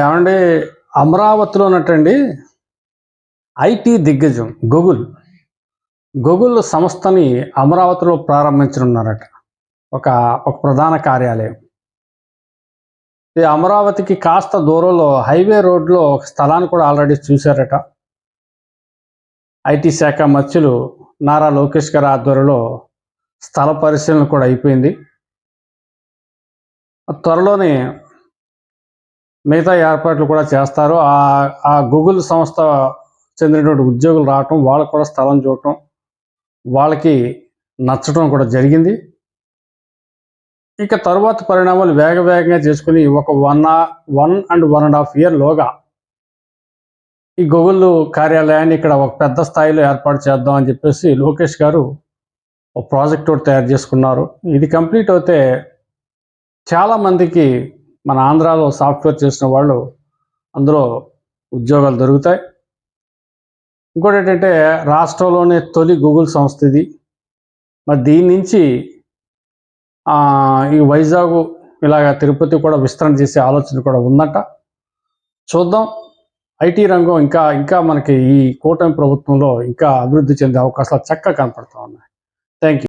ఏమండి, అమరావతిలోనటండి ఐటీ దిగ్గజం గూగుల్ సంస్థని అమరావతిలో ప్రారంభించనున్నారట. ఒక ఒక ప్రధాన కార్యాలయం. ఈ అమరావతికి కాస్త దూరంలో హైవే రోడ్లో ఒక స్థలాన్ని కూడా ఆల్రెడీ చూశారట. ఐటీ శాఖ మంత్రులు నారా లోకేష్ గారి ఆధ్వర్యంలో స్థల పరిశీలన కూడా అయిపోయింది. త్వరలోనే మిగతా ఏర్పాట్లు కూడా చేస్తారు. ఆ గూగుల్ సంస్థ చెందినటువంటి ఉద్యోగులు రావటం, వాళ్ళకు కూడా స్థలం చూడటం, వాళ్ళకి నచ్చటం కూడా జరిగింది. ఇక తరువాత పరిణామాలు వేగంగా చేసుకుని ఒక 1.5 ఇయర్లోగా ఈ గూగుల్ కార్యాలయాన్ని ఇక్కడ ఒక పెద్ద స్థాయిలో ఏర్పాటు చేద్దాం అని చెప్పేసి లోకేష్ గారు ఒక ప్రాజెక్ట్ ఒకటి తయారు చేసుకున్నారు. ఇది కంప్లీట్ అవుతే చాలామందికి మన ఆంధ్రాలో సాఫ్ట్వేర్ చేసిన వాళ్ళు అందులో ఉద్యోగాలు దొరుకుతాయి. ఇంకోటి ఏంటంటే, రాష్ట్రంలోనే తొలి గూగుల్ సంస్థ ఇది. మరి దీని నుంచి ఈ వైజాగ్ ఇలాగ తిరుపతి కూడా విస్తరణ చేసే ఆలోచన కూడా ఉందట. చూద్దాం. ఐటీ రంగం ఇంకా మనకి ఈ కూటమి ప్రభుత్వంలో ఇంకా అభివృద్ధి చెందే అవకాశాలు చక్కగా కనపడుతూ ఉన్నాయి. Thank you.